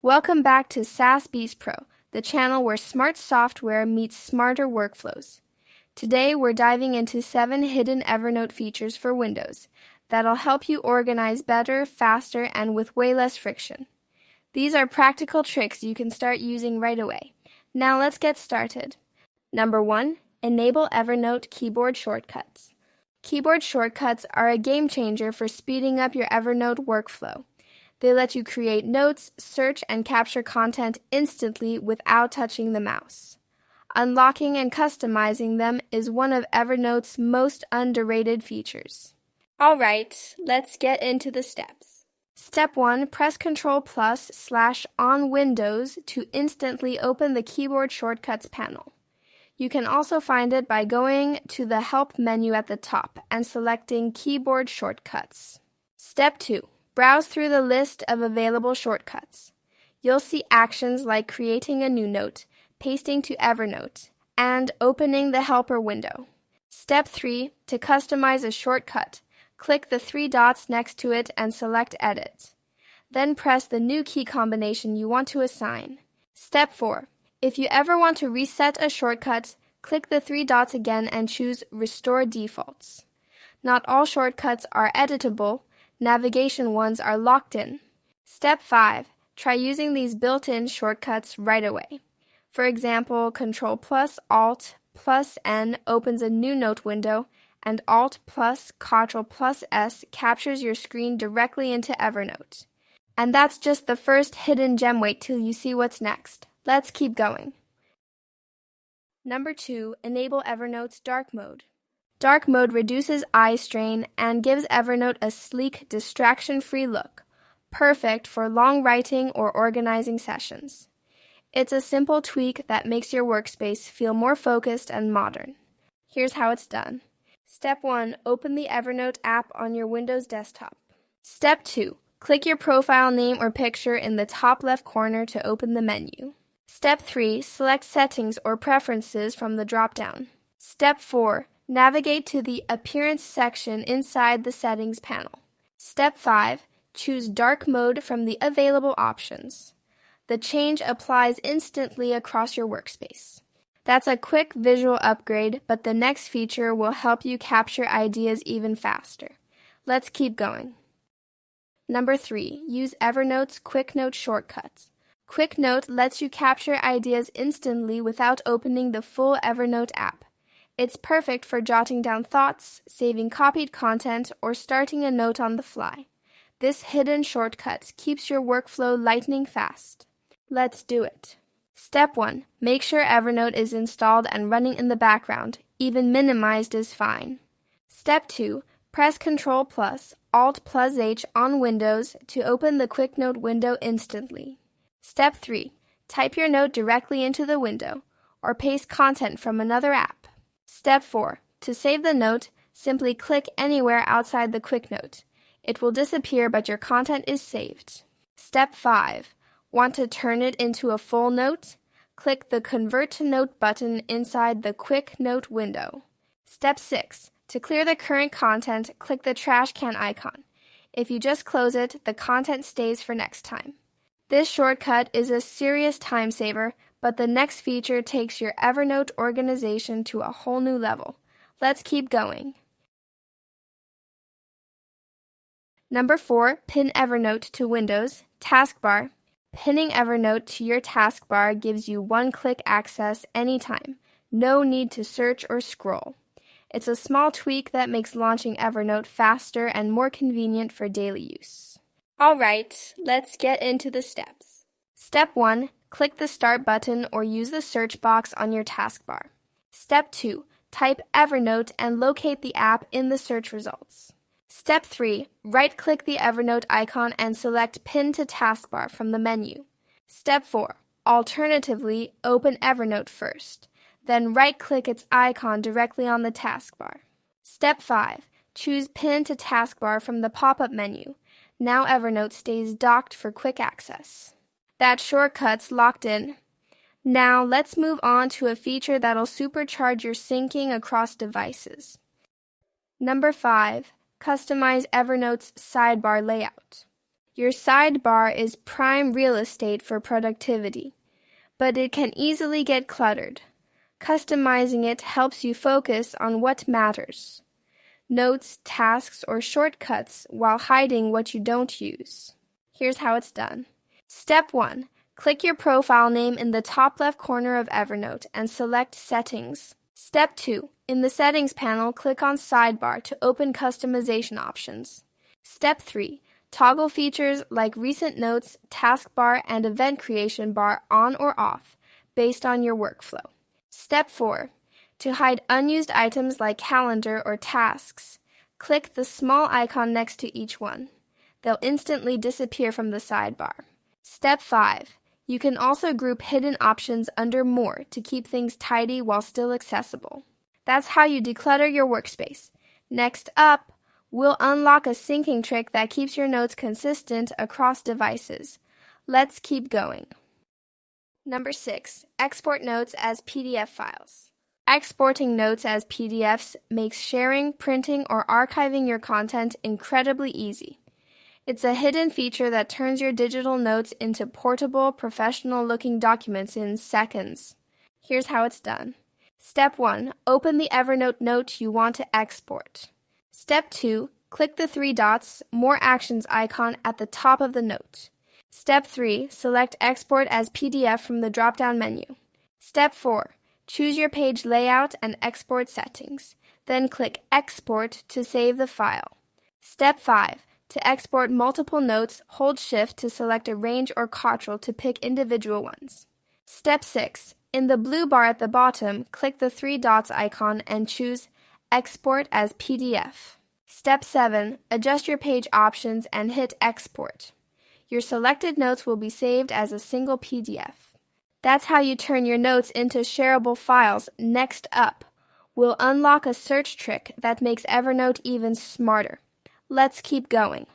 Welcome back to SAS Beast Pro, the channel where smart software meets smarter workflows. Today we're diving into 7 hidden Evernote features for Windows that'll help you organize better, faster, and with way less friction. These are practical tricks you can start using right away. Now let's get started. Number 1. Enable Evernote Keyboard Shortcuts. Keyboard shortcuts are a game changer for speeding up your Evernote workflow. They let you create notes, search, and capture content instantly without touching the mouse. Unlocking and customizing them is one of Evernote's most underrated features. Alright, let's get into the steps. Step 1. Press Ctrl+/ on Windows to instantly open the Keyboard Shortcuts panel. You can also find it by going to the Help menu at the top and selecting Keyboard Shortcuts. Step 2. Browse through the list of available shortcuts. You'll see actions like creating a new note, pasting to Evernote, and opening the Helper window. Step 3. To customize a shortcut, click the 3 dots next to it and select Edit. Then press the new key combination you want to assign. Step 4. If you ever want to reset a shortcut, click the 3 dots again and choose Restore Defaults. Not all shortcuts are editable. Navigation ones are locked in. Step 5. Try using these built-in shortcuts right away. For example, Ctrl+Alt+N opens a new note window, and Alt+Ctrl+S captures your screen directly into Evernote. And that's just the first hidden gem. Wait till you see what's next. Let's keep going. Number 2. Enable Evernote's dark mode. Dark mode reduces eye strain and gives Evernote a sleek, distraction-free look, perfect for long writing or organizing sessions. It's a simple tweak that makes your workspace feel more focused and modern. Here's how it's done. Step 1. Open the Evernote app on your Windows desktop. Step 2. Click your profile name or picture in the top left corner to open the menu. Step 3. Select Settings or Preferences from the drop-down. Step 4. Navigate to the Appearance section inside the Settings panel. Step 5. Choose Dark Mode from the available options. The change applies instantly across your workspace. That's a quick visual upgrade, but the next feature will help you capture ideas even faster. Let's keep going. Number 3. Use Evernote's QuickNote shortcuts. QuickNote lets you capture ideas instantly without opening the full Evernote app. It's perfect for jotting down thoughts, saving copied content, or starting a note on the fly. This hidden shortcut keeps your workflow lightning fast. Let's do it. Step 1. Make sure Evernote is installed and running in the background. Even minimized is fine. Step 2. Press Ctrl+Alt+H on Windows to open the QuickNote window instantly. Step 3. Type your note directly into the window, or paste content from another app. Step 4. To save the note, simply click anywhere outside the QuickNote. It will disappear, but your content is saved. Step 5. Want to turn it into a full note? Click the Convert to Note button inside the QuickNote window. Step 6. To clear the current content, click the trash can icon. If you just close it, the content stays for next time. This shortcut is a serious time saver, but the next feature takes your Evernote organization to a whole new level. Let's keep going. Number 4. Pin Evernote to Windows. Taskbar. Pinning Evernote to your taskbar gives you one-click access anytime. No need to search or scroll. It's a small tweak that makes launching Evernote faster and more convenient for daily use. Alright, let's get into the steps. Step 1. Click the Start button or use the search box on your taskbar. Step 2. Type Evernote and locate the app in the search results. Step 3. Right-click the Evernote icon and select Pin to Taskbar from the menu. Step 4. Alternatively, open Evernote first. Then right-click its icon directly on the taskbar. Step 5. Choose Pin to Taskbar from the pop-up menu. Now Evernote stays docked for quick access. That shortcut's locked in. Now let's move on to a feature that'll supercharge your syncing across devices. Number 5. Customize Evernote's sidebar layout. Your sidebar is prime real estate for productivity, but it can easily get cluttered. Customizing it helps you focus on what matters: notes, tasks, or shortcuts while hiding what you don't use. Here's how it's done. Step 1. Click your profile name in the top left corner of Evernote and select Settings. Step 2. In the Settings panel, click on Sidebar to open customization options. Step 3. Toggle features like Recent Notes, Taskbar, and Event Creation Bar on or off, based on your workflow. Step 4. To hide unused items like calendar or tasks, click the small icon next to each one. They'll instantly disappear from the sidebar. Step 5. You can also group hidden options under More to keep things tidy while still accessible. That's how you declutter your workspace. Next up, we'll unlock a syncing trick that keeps your notes consistent across devices. Let's keep going. Number 6. Export notes as PDF files. Exporting notes as PDFs makes sharing, printing, or archiving your content incredibly easy. It's a hidden feature that turns your digital notes into portable, professional-looking documents in seconds. Here's how it's done. Step 1. Open the Evernote note you want to export. Step 2. Click the 3 dots, More Actions icon at the top of the note. Step 3. Select Export as PDF from the drop-down menu. Step 4. Choose your page layout and export settings. Then click Export to save the file. Step 5. To export multiple notes, hold Shift to select a range or cottrell to pick individual ones. Step 6. In the blue bar at the bottom, click the 3 dots icon and choose Export as PDF. Step 7. Adjust your page options and hit Export. Your selected notes will be saved as a single PDF. That's how you turn your notes into shareable files. Next up, we'll unlock a search trick that makes Evernote even smarter. Let's keep going.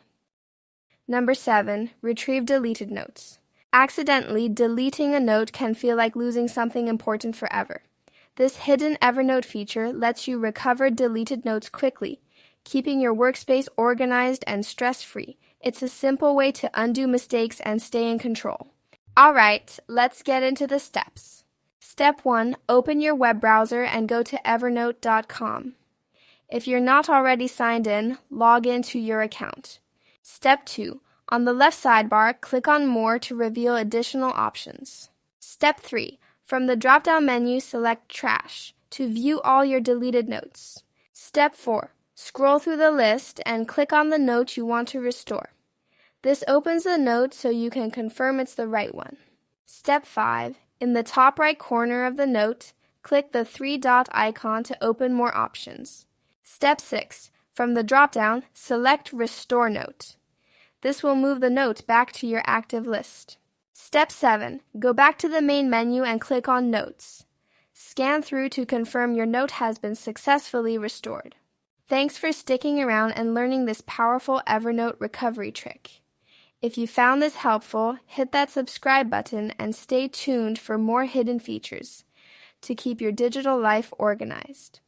Number 7. Retrieve deleted notes. Accidentally deleting a note can feel like losing something important forever. This hidden Evernote feature lets you recover deleted notes quickly, keeping your workspace organized and stress-free. It's a simple way to undo mistakes and stay in control. All right, let's get into the steps. Step 1. Open your web browser and go to evernote.com. If you're not already signed in, log into your account. Step 2. On the left sidebar, click on More to reveal additional options. Step 3. From the drop-down menu, select Trash to view all your deleted notes. Step 4. Scroll through the list and click on the note you want to restore. This opens the note so you can confirm it's the right one. Step 5. In the top right corner of the note, click the 3-dot icon to open more options. Step 6. From the drop-down, select Restore Note. This will move the note back to your active list. Step 7. Go back to the main menu and click on Notes. Scan through to confirm your note has been successfully restored. Thanks for sticking around and learning this powerful Evernote recovery trick. If you found this helpful, hit that subscribe button and stay tuned for more hidden features to keep your digital life organized.